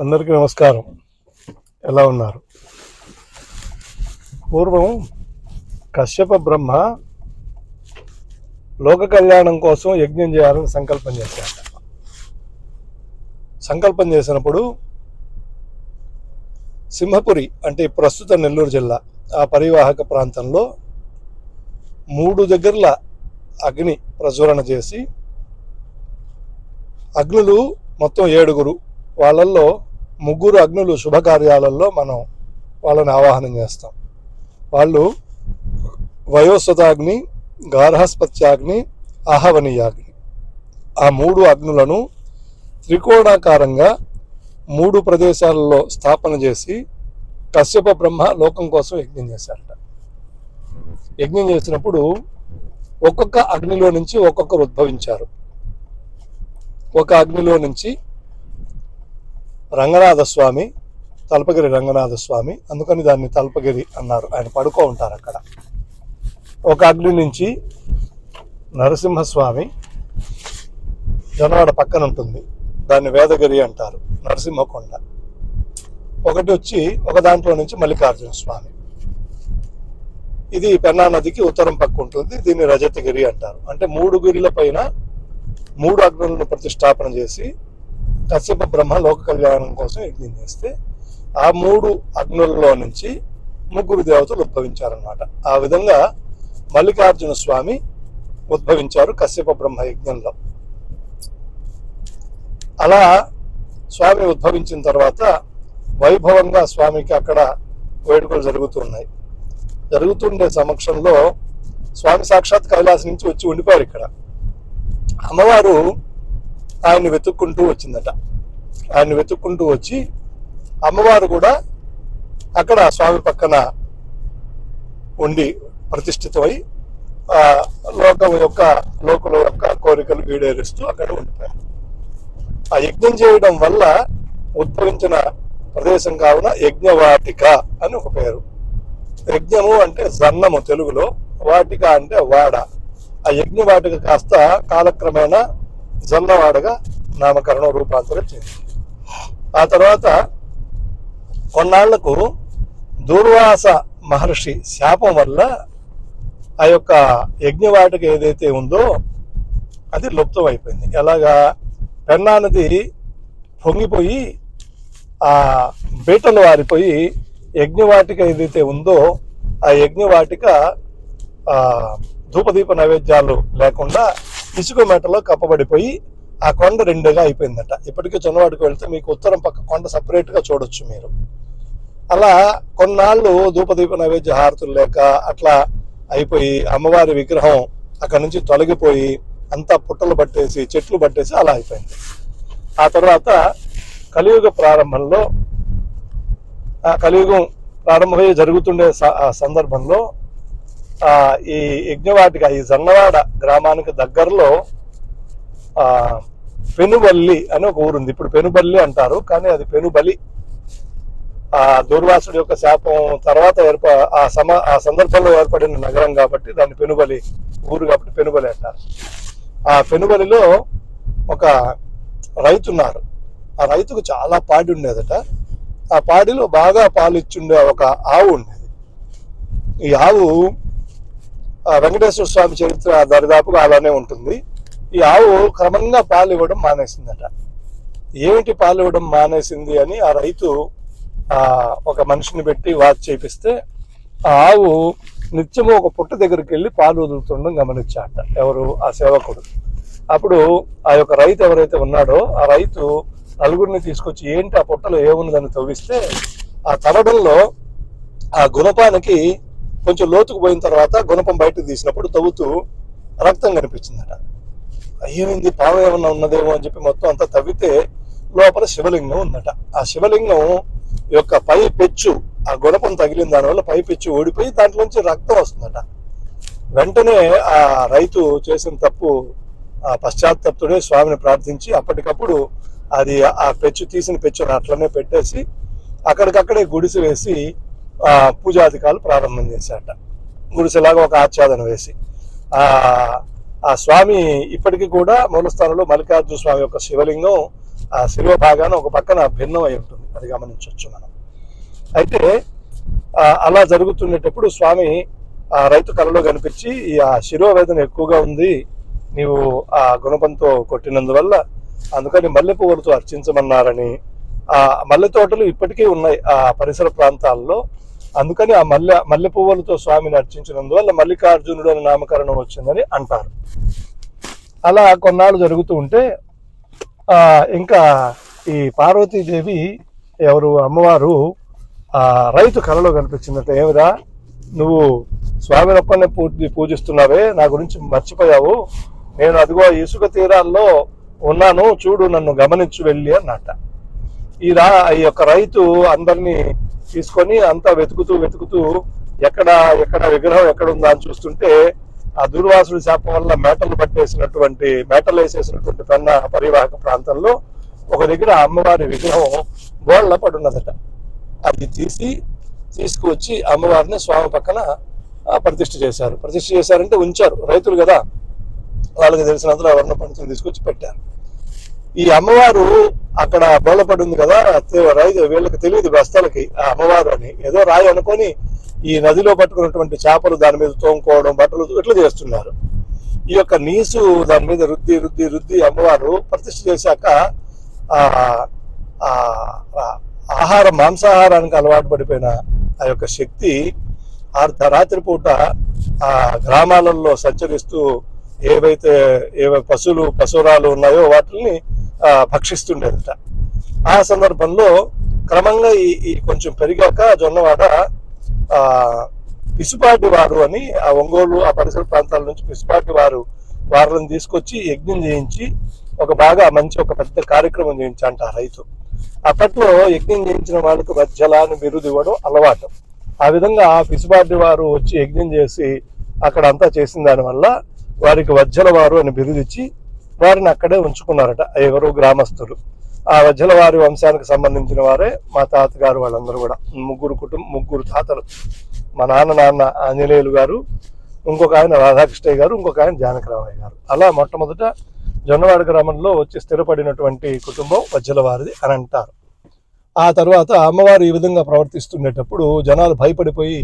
అందరికీ నమస్కారం. ఎలా ఉన్నారు? పూర్వం కశ్యప బ్రహ్మ లోక కళ్యాణం కోసం యజ్ఞం చేయాలని సంకల్పం చేశాడు. సంకల్పం చేసినప్పుడు సింహపురి అంటే ప్రస్తుత నెల్లూరు జిల్లా ఆ పరివాహక ప్రాంతంలో 3 దగ్గరల అగ్ని ప్రజ్వలన చేసి అగ్నులు మొత్తం 7 వాళ్ళల్లో 3 అగ్నులు శుభకార్యాలలో మనం వాళ్ళని ఆవాహనం చేస్తాం. వాళ్ళు వయోస్వతాగ్ని, గార్హస్పత్యాగ్ని, ఆహవనీయాగ్ని. ఆ 3 అగ్నులను త్రికోణాకారంగా 3 ప్రదేశాలలో స్థాపన చేసి కశ్యప బ్రహ్మ లోకం కోసం యజ్ఞం చేశారట. యజ్ఞం చేసినప్పుడు ఒక్కొక్క అగ్నిలో నుంచి ఒక్కొక్కరు ఉద్భవించారు. ఒక అగ్నిలో నుంచి రంగనాథ స్వామి, తల్పగిరి రంగనాథ స్వామి, అందుకని దాన్ని తల్పగిరి అన్నారు. ఆయన పడుకో ఉంటారు అక్కడ. ఒక అగ్ని నుంచి నరసింహస్వామి, జనవాడ పక్కన ఉంటుంది, దాన్ని వేదగిరి అంటారు, నరసింహకొండ. ఒకటి వచ్చి ఒక దాంట్లో నుంచి మల్లికార్జున స్వామి, ఇది పెన్నా నదికి ఉత్తరం పక్క ఉంటుంది, దీన్ని రజతగిరి అంటారు. అంటే 3 గిరిల పైన 3 అగ్నులను ప్రతిష్టాపన చేసి కశ్యప బ్రహ్మ లోక కళ్యాణం కోసం యజ్ఞం చేస్తే ఆ 3 అగ్నులలో నుంచి 3 దేవతలు ఉద్భవించారన్నమాట. ఆ విధంగా మల్లికార్జున స్వామి ఉద్భవించారు కశ్యప బ్రహ్మ యజ్ఞంలో. అలా స్వామి ఉద్భవించిన తర్వాత వైభవంగా స్వామికి అక్కడ వేడుకలు జరుగుతున్నాయి. జరుగుతుండే సమక్షంలో స్వామి సాక్షాత్ కైలాసం నుంచి వచ్చి ఉండిపోయారు ఇక్కడ. అమ్మవారు ఆయన్ని వెతుక్కుంటూ వచ్చిందట. ఆయన్ని వెతుక్కుంటూ వచ్చి అమ్మవారు కూడా అక్కడ స్వామి పక్కన ఉండి ప్రతిష్ఠితమై లోకుల యొక్క కోరికలు ఈడేరుస్తూ అక్కడ ఉండిపోయారు. ఆ యజ్ఞం చేయడం వల్ల ఉద్భవించిన ప్రదేశం కావున యజ్ఞవాటిక అని ఒక పేరు. యజ్ఞము అంటే జన్నము తెలుగులో, వాటిక అంటే వాడ. ఆ యజ్ఞవాటిక కాస్త కాలక్రమేణా జన్నవాడగా నామకరణం రూపాంతరం చెందింది. ఆ తర్వాత కొన్నాళ్లకు దూర్వాస మహర్షి శాపం వల్ల ఆ యొక్క యజ్ఞవాటిక ఏదైతే ఉందో అది లుప్తం అయిపోయింది. ఎలాగా? పెన్నా నది పొంగిపోయి ఆ బీటలు వారిపోయి యజ్ఞవాటిక ఏదైతే ఉందో ఆ యజ్ఞవాటిక ధూపదీప నైవేద్యాలు లేకుండా ఇసుక మెటలో కప్పబడిపోయి ఆ కొండ 2గా అయిపోయిందట. ఇప్పటికీ చొన్నవాడికి వెళ్తే మీకు ఉత్తరం పక్క కొండ సపరేట్గా చూడొచ్చు మీరు. అలా కొన్నాళ్ళు ధూపదీప నైవేద్య హారతులు లేక అట్లా అయిపోయి అమ్మవారి విగ్రహం అక్కడ నుంచి తొలగిపోయి అంతా పుట్టలు పట్టేసి చెట్లు పట్టేసి అలా అయిపోయింది. ఆ తర్వాత కలియుగ ప్రారంభంలో కలియుగం ప్రారంభమై జరుగుతుండే సందర్భంలో ఈ యజ్ఞవాటిక ఈ జన్నవాడ గ్రామానికి దగ్గరలో పెనుబల్లి అని ఒక ఊరుంది. ఇప్పుడు పెనుబల్లి అంటారు, కానీ అది పెనుబలి. ఆ దుర్వాసుడి యొక్క శాపం తర్వాత ఆ సందర్భంలో ఏర్పడిన నగరం కాబట్టి దాన్ని పెనుబలి ఊరు కాబట్టి పెనుబలి అంటారు. ఆ పెనుబలిలో ఒక రైతున్నారు. ఆ రైతుకు చాలా పాడి ఉండేదట. ఆ పాడిలో బాగా పాలు ఇచ్చుండే ఒక ఆవు ఉండేది. ఈ ఆవు వెంకటేశ్వర స్వామి చరిత్ర దరిదాపుగా అలానే ఉంటుంది. ఈ ఆవు క్రమంగా పాలు ఇవ్వడం మానేసిందట. ఏమిటి పాలు ఇవ్వడం మానేసింది అని ఆ రైతు ఒక మనిషిని పెట్టి వాచ్ చేపిస్తే ఆ ఆవు నిత్యము ఒక పుట్ట దగ్గరికి వెళ్ళి పాలు వదులుతుండడం గమనించాట ఎవరు? ఆ సేవకుడు. అప్పుడు ఆ యొక్క రైతు ఎవరైతే ఉన్నాడో ఆ రైతు నలుగురిని తీసుకొచ్చి ఏంటి ఆ పుట్టలో ఏమున్నదని తవ్విస్తే ఆ తవ్వడంలో ఆ గుణపానికి కొంచెం లోతుకు పోయిన తర్వాత గుణపం బయటకు తీసినప్పుడు తవ్వుతూ రక్తం కనిపించిందట. ఏమైంది, పాము ఏమన్నా ఉన్నదేమో అని చెప్పి మొత్తం అంతా తవ్వితే లోపల శివలింగం ఉందట. ఆ శివలింగం యొక్క పై పెచ్చు ఆ గుణపం తగిలిన దానివల్ల పై పెచ్చు ఓడిపోయి దాంట్లోంచి రక్తం వస్తుందట. వెంటనే ఆ రైతు చేసిన తప్పు పశ్చాత్తప్తుడే స్వామిని ప్రార్థించి అప్పటికప్పుడు అది ఆ పెచ్చు తీసిన పెచ్చును అట్లనే పెట్టేసి అక్కడికక్కడే గుడిసె వేసి పూజాధికాలు ప్రారంభం చేశాట. గుడిసెలాగా ఒక ఆచ్ఛాదన వేసి ఆ స్వామి ఇప్పటికీ కూడా మూలస్థానంలో మల్లికార్జున స్వామి యొక్క శివలింగం ఆ శిలువ భాగాన ఒక పక్కన భిన్నం అయి ఉంటుంది, అది గమనించవచ్చు మనం. అయితే అలా జరుగుతున్నప్పుడు స్వామి ఆ రైతు కలలో కనిపించి, ఆ శిరోవేదన ఎక్కువగా ఉంది నీవు ఆ గుణపంతో కొట్టినందువల్ల, అందుకని మల్లె పువ్వులతో అర్చించమన్నారని. ఆ మల్లె తోటలు ఇప్పటికీ ఉన్నాయి ఆ పరిసర ప్రాంతాల్లో, అందుకని ఆ మల్లె పువ్వులతో స్వామిని అర్చించినందువల్ల మల్లికార్జునుడు అని నామకరణం వచ్చిందని అంటారు. అలా కొన్నాళ్ళు జరుగుతూ ఉంటే ఇంకా ఈ పార్వతీదేవి ఎవరు అమ్మవారు రైతు కళలో కనిపించిందంటే, ఏమిరా నువ్వు స్వామిని ఒక్కనే పూజిస్తున్నావే, నా గురించి మర్చిపోయావు, నేను అదిగో ఇసుక తీరాల్లో ఉన్నాను, చూడు నన్ను గమనించు వెళ్ళి అన్నట్ట. ఈ యొక్క రైతు అందరినీ తీసుకొని అంతా వెతుకుతూ ఎక్కడ విగ్రహం ఎక్కడ ఉందా అని చూస్తుంటే, ఆ దుర్వాసుడి శాపం వల్ల మేటలు వేసేసినటువంటి పెన్న పరివాహక ప్రాంతంలో ఒక దగ్గర అమ్మవారి విగ్రహం గోళ్ళ పడున్నదట. అది తీసుకువచ్చి అమ్మవారిని స్వామి పక్కన ప్రతిష్ఠ చేశారంటే ఉంచారు, రైతులు కదా, వాళ్ళకి తెలిసినంతలో వర్ణ పండితులు తీసుకొచ్చి పెట్టారు. ఈ అమ్మవారు అక్కడ బోలపడి ఉంది కదా, రైతు వీళ్ళకి తెలియదు బస్తాలకి ఆ అమ్మవారు అని, ఏదో రాయి అనుకొని ఈ నదిలో పట్టుకున్నటువంటి చేపలు దాని మీద తోముకోవడం, బట్టలు ఇట్లా చేస్తున్నారు. ఈ యొక్క నీసు దాని మీద రుద్ది అమ్మవారు ప్రతిష్ఠ చేశాక మాంసాహారానికి అలవాటు పడిపోయిన ఆ యొక్క శక్తి అర్ధరాత్రి పూట ఆ గ్రామాలలో సంచరిస్తూ ఏవే పశురాలు ఉన్నాయో వాటిని భక్షిస్తుండేదట. ఆ సందర్భంలో క్రమంగా ఈ కొంచెం పెరిగాక జొన్నవాడ పిసుపాటి వారు అని ఆ ఒంగోలు ఆ పరిసర ప్రాంతాల నుంచి పిసుపాటి వారులను తీసుకొచ్చి యజ్ఞం చేయించి ఒక పెద్ద కార్యక్రమం చేయించంట ఆ రైతు. అప్పట్లో యజ్ఞం చేయించిన వాళ్ళకు వజ్జల అని బిరుదు ఇవ్వడం అలవాటు. ఆ విధంగా పిసుపాటి వారు వచ్చి యజ్ఞం చేసి అక్కడ అంతా చేసిన దానివల్ల వారికి వజ్జల వారు అని బిరుదిచ్చి వారిని అక్కడే ఉంచుకున్నారట ఎవరు గ్రామస్తులు. ఆ వజ్జల వారి వంశానికి సంబంధించిన వారే మా తాతగారు, వాళ్ళందరూ కూడా ముగ్గురు తాతలు. మా నాన్న ఆంజనేయులు గారు, ఇంకొక ఆయన రాధాకృష్ణయ్య గారు, ఇంకొక ఆయన జానకరామయ్య గారు. అలా మొట్టమొదట జొన్నవాడ గ్రామంలో వచ్చి స్థిరపడినటువంటి కుటుంబం వజ్జల వారిది అని అంటారు. ఆ తర్వాత అమ్మవారు ఈ విధంగా ప్రవర్తిస్తుండేటప్పుడు జనాలు భయపడిపోయి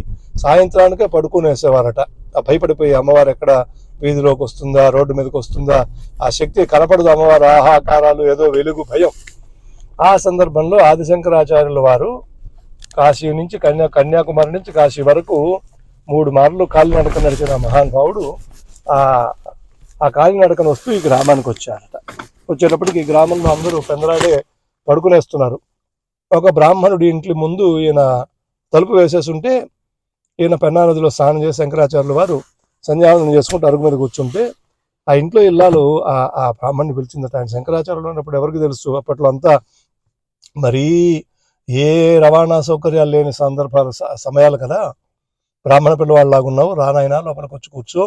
సాయంత్రానికే పడుకునేసేవారట. ఆ భయపడిపోయి అమ్మవారు ఎక్కడ వీధిలోకి వస్తుందా, రోడ్డు మీదకి వస్తుందా, ఆ శక్తి కనపడదు, అమ్మవారు ఆహాకారాలు, ఏదో వెలుగు, భయం. ఆ సందర్భంలో ఆదిశంకరాచార్యుల వారు కాశీ నుంచి కన్యాకుమారి నుంచి కాశీ వరకు 3 మార్లు కాలినడక నడిచిన మహానుభావుడు ఆ కాలినడకను వస్తూ ఈ గ్రామానికి వచ్చారట. వచ్చేటప్పటికి ఈ గ్రామంలో అందరూ పెందరాడే పడుకునేస్తున్నారు. ఒక బ్రాహ్మణుడి ఇంటి ముందు ఈయన తలుపు వేసేసి ఉంటే, ఈయన పెన్నా నదిలో స్నానం చేసి శంకరాచార్యుల వారు సంధ్యావందనం చేసుకుంటూ అరుగు మీద కూర్చుంటే, ఆ ఇంట్లో ఇల్లాలు ఆ బ్రాహ్మణ్ణి పిలిచిందట. ఆయన శంకరాచార్యులు ఉన్నప్పుడు ఎవరికి తెలుసు, అప్పట్లో అంతా మరీ ఏ రవాణా సౌకర్యాలు లేని సమయాలు కదా. బ్రాహ్మణ పిల్లవాళ్ళలాగా ఉన్నావు, రానాయన లోపలికి వచ్చి కూర్చో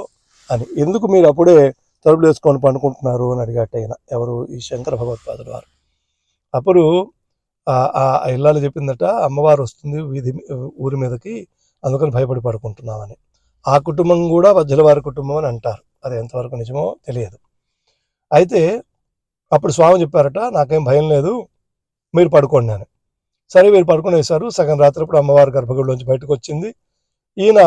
అని. ఎందుకు మీరు అప్పుడే తలుపులు వేసుకొని పండుకుంటున్నారు అని అడిగాట ఆయన, ఎవరు, ఈ శంకర భగవత్పాదులు వారు. అప్పుడు ఆ ఇల్లాలు చెప్పిందట, అమ్మవారు వస్తుంది ఊరి మీదకి, అందుకని భయపడి పడుకుంటున్నామని. ఆ కుటుంబం కూడా వజ్జలవారి కుటుంబం అని అంటారు. అది ఎంతవరకు నిజమో తెలియదు. అయితే అప్పుడు స్వామి చెప్పారట, నాకేం భయం లేదు, మీరు పడుకోండి అని. సరే వీరు పడుకునేశారు. సగం రాత్రిప్పుడు అమ్మవారి గర్భగుడిలోంచి బయటకు వచ్చింది. ఈయన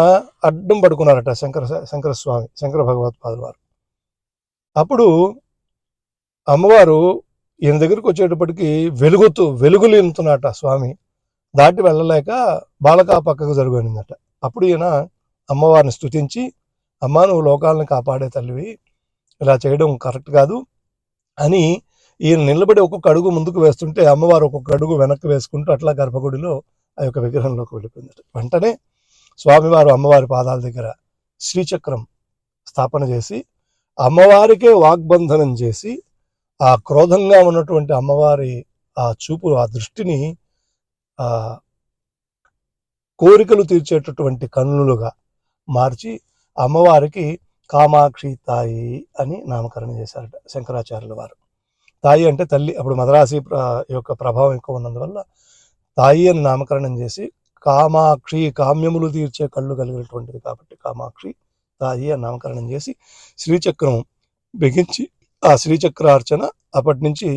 అడ్డం పడుకున్నారట శంకరస్వామి, శంకర భగవత్పాదుల వారు. అప్పుడు అమ్మవారు ఈయన దగ్గరికి వచ్చేటప్పటికి వెలుగులీనుతున్నట స్వామి. దాటి వెళ్ళలేక బాలకా పక్కకు జరుగునిందట. అప్పుడు ఈయన అమ్మవారిని స్తుతించి, అమ్మ నువ్వు లోకాలను కాపాడే తల్లివి, ఇలా చేయడం కరెక్ట్ కాదు అని ఈయన నిలబడి ఒక్కొక్క అడుగు ముందుకు వేస్తుంటే అమ్మవారు ఒక్కొక్క అడుగు వెనక్కి వేసుకుంటూ అట్లా గర్భగుడిలో ఆ యొక్క విగ్రహంలోకి వెళ్ళిపోయిందట. వెంటనే స్వామివారు అమ్మవారి పాదాల దగ్గర శ్రీచక్రం స్థాపన చేసి అమ్మవారికే వాగ్బంధనం చేసి, ఆ క్రోధంగా ఉన్నటువంటి అమ్మవారి ఆ చూపు, ఆ దృష్టిని కోరికలు తీర్చేటటువంటి కన్నులుగా మార్చి అమ్మవారికి కామాక్షి తాయి అని నామకరణం చేశారట శంకరాచార్యుల వారు. తాయి అంటే తల్లి. అప్పుడు మద్రాసి యొక్క ప్రభావం ఎక్కువ ఉన్నందువల్ల తాయి అని నామకరణం చేసి, కామాక్షి కామ్యములు తీర్చే కళ్ళు కలిగినటువంటిది కాబట్టి కామాక్షి తాయి అని నామకరణం చేసి శ్రీచక్రం బిగించి ఆ శ్రీచక్రార్చన అప్పటి నుంచి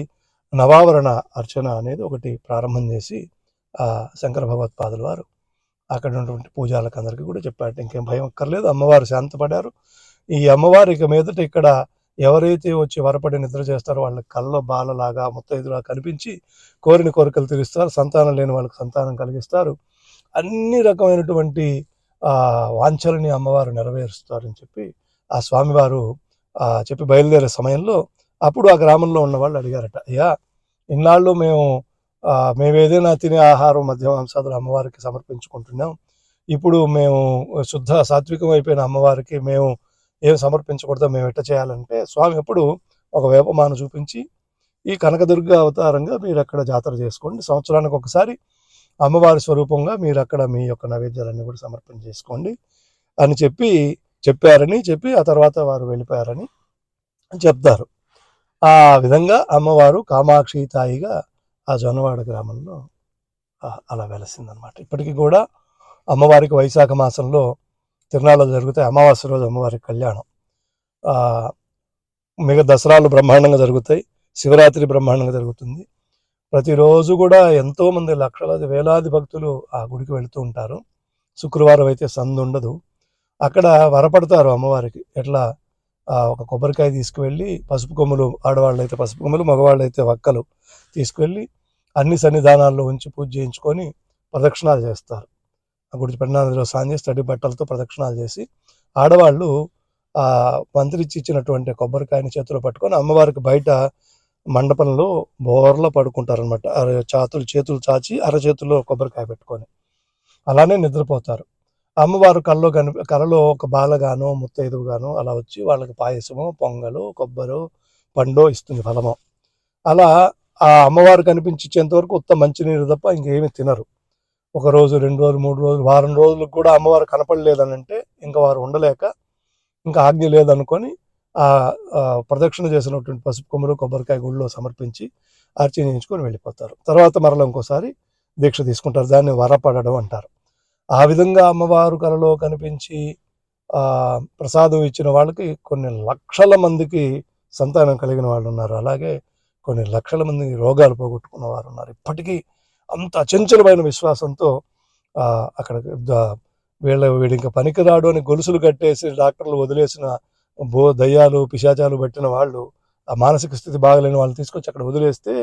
నవావరణ అర్చన అనేది ఒకటి ప్రారంభం చేసి శంకర భగవత్పాదుల వారు అక్కడ ఉన్నటువంటి పూజాలకు అందరికీ కూడా చెప్పాడు. ఇంకేం భయం అక్కర్లేదు, అమ్మవారు శాంతపడారు. ఈ అమ్మవారి ఇక మీదట ఇక్కడ ఎవరైతే వచ్చి వరపడి నిద్ర చేస్తారో వాళ్ళ కళ్ళ బాలలాగా ముత్తైదులా కనిపించి కోరిన కోరికలు తీరుస్తారు, సంతానం లేని వాళ్ళకి సంతానం కలిగిస్తారు, అన్ని రకమైనటువంటి వాంఛలని అమ్మవారు నెరవేరుస్తారని చెప్పి ఆ స్వామివారు చెప్పి బయలుదేరే సమయంలో అప్పుడు ఆ గ్రామంలో ఉన్న వాళ్ళు అడిగారట, అయ్యా ఇన్నాళ్ళు మేము ఏదైనా తినే ఆహారం మధ్య మాంసాదులు అమ్మవారికి సమర్పించుకుంటున్నాం, ఇప్పుడు మేము శుద్ధ సాత్వికం అయిపోయిన అమ్మవారికి మేము ఏం సమర్పించకూడదో మేము ఎట్ట చేయాలంటే స్వామి అప్పుడు ఒక వేపమాను చూపించి ఈ కనకదుర్గ అవతారంగా మీరు అక్కడ జాతర చేసుకోండి, సంవత్సరానికి ఒకసారి అమ్మవారి స్వరూపంగా మీరు అక్కడ మీ యొక్క నైవేద్యాలన్నీ కూడా సమర్పణ చేసుకోండి అని చెప్పి ఆ తర్వాత వారు వెళ్ళిపోయారని చెప్తారు. ఆ విధంగా అమ్మవారు కామాక్షి తాయిగా ఆ జొన్నవాడ గ్రామంలో అలా వెలసిందనమాట. ఇప్పటికీ కూడా అమ్మవారికి వైశాఖ మాసంలో తిరునాళ్ళు జరుగుతాయి. అమావాస్య రోజు అమ్మవారికి కళ్యాణం, మిగతా దసరాలు బ్రహ్మాండంగా జరుగుతాయి, శివరాత్రి బ్రహ్మాండంగా జరుగుతుంది. ప్రతిరోజు కూడా ఎంతోమంది లక్షలాది వేలాది భక్తులు ఆ గుడికి వెళుతూ ఉంటారు. శుక్రవారం అయితే సందు ఉండదు. అక్కడ వరపడతారు అమ్మవారికి. ఎట్లా ఒక కొబ్బరికాయ తీసుకువెళ్ళి పసుపు కొమ్ములు, ఆడవాళ్ళు అయితే పసుపు కొమ్ములు, మగవాళ్ళు అయితే వక్కలు తీసుకువెళ్ళి అన్ని సన్నిధానాల్లో ఉంచి పూజ చేయించుకొని ప్రదక్షిణాలు చేస్తారు. ఆ గుడి పెన్నానదిలో స్నానం చేసి తడి బట్టలతో ప్రదక్షిణాలు చేసి ఆడవాళ్ళు మంత్రిచ్చి ఇచ్చినటువంటి కొబ్బరికాయని చేతిలో పట్టుకొని అమ్మవారికి బయట మండపంలో బోర్లో పడుకుంటారనమాట. చేతులు చాచి అరచేతుల్లో కొబ్బరికాయ పెట్టుకొని అలానే నిద్రపోతారు. అమ్మవారు కలలో ఒక బాలగానో ముత్తైదువుగానో అలా వచ్చి వాళ్ళకి పాయసమో పొంగలు కొబ్బరు పండో ఇస్తుంది, ఫలమో. అలా ఆ అమ్మవారు కనిపించేంత వరకు ఉత్త మంచినీరు తప్ప ఇంకేమీ తినరు. 1 రోజు 2 రోజులు 3 రోజులు వారం రోజులకు కూడా అమ్మవారు కనపడలేదని అంటే ఇంకా వారు ఉండలేక ఇంకా ఆజ్ఞ లేదనుకొని ప్రదక్షిణ చేసినటువంటి పసుపు కొమ్ములు కొబ్బరికాయ గుడిలో సమర్పించి అర్చనించుకొని వెళ్ళిపోతారు. తర్వాత మరలా ఇంకోసారి దీక్ష తీసుకుంటారు. దాన్ని వరపడడం అంటారు. ఆ విధంగా అమ్మవారు కలలో కనిపించి ప్రసాదం ఇచ్చిన వాళ్ళకి కొన్ని లక్షల మందికి సంతానం కలిగిన వాళ్ళు ఉన్నారు. అలాగే కొన్ని లక్షల మంది రోగాలు పోగొట్టుకున్న వారు ఉన్నారు. ఇప్పటికీ అంత అచంచలమైన విశ్వాసంతో అక్కడ వీడు ఇంకా పనికిరాడు అని గొలుసులు కట్టేసి డాక్టర్లు వదిలేసిన దయ్యాలు పిశాచాలు పెట్టిన వాళ్ళు, ఆ మానసిక స్థితి బాగలేని వాళ్ళు తీసుకొచ్చి అక్కడ వదిలేస్తే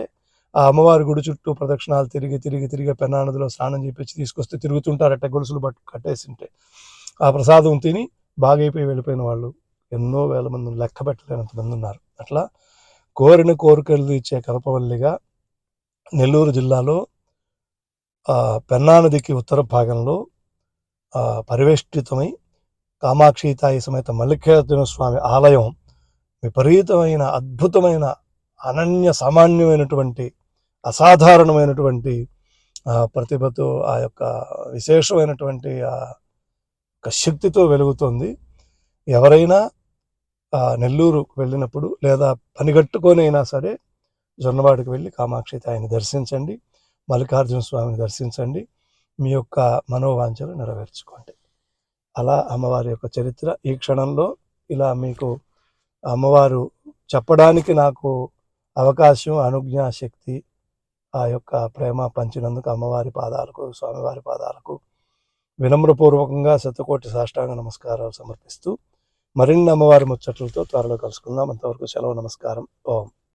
ఆ అమ్మవారి గుడి చుట్టూ ప్రదక్షిణాలు తిరిగి పెన్నా నదిలో స్నానం చేపించి తీసుకొస్తే తిరుగుతుంటారట గొలుసులు కట్టేసింటే. ఆ ప్రసాదం తిని బాగైపోయి వెళ్ళిపోయిన వాళ్ళు ఎన్నో వేల మంది, లెక్క పెట్టలేనంత మంది ఉన్నారు. అట్లా కోరిన కోరికలు తీర్చే కల్పవల్లిగా నెల్లూరు జిల్లాలో పెన్నా నదికి ఉత్తర భాగంలో పరివేష్టితమై కామాక్షితాయి సమేత మల్లికార్జున స్వామి ఆలయం విపరీతమైన అద్భుతమైన అనన్య సామాన్యమైనటువంటి అసాధారణమైనటువంటి ప్రతిభతో ఆ యొక్క విశేషమైనటువంటి శక్తితో వెలుగుతోంది. ఎవరైనా నెల్లూరు వెళ్ళినప్పుడు లేదా పనిగట్టుకొని అయినా సరే జొన్నవాడికి వెళ్ళి కామాక్షితాయిని దర్శించండి, మల్లికార్జున స్వామిని దర్శించండి, మీ యొక్క మనోవాంఛలు నెరవేర్చుకోండి. అలా అమ్మవారి యొక్క చరిత్ర ఈ క్షణంలో ఇలా మీకు అమ్మవారు చెప్పడానికి నాకు అవకాశం, అనుజ్ఞా శక్తి, ఆ యొక్క ప్రేమ పంచినందుకు అమ్మవారి పాదాలకు స్వామివారి పాదాలకు వినమ్రపూర్వకంగా శతకోటి సాష్టాంగ నమస్కారాలు సమర్పిస్తూ మరిన్ని అమ్మవారి ముచ్చట్లతో త్వరలో కలుసుకుందాం. అంతవరకు సెలవు, నమస్కారం. ఓం.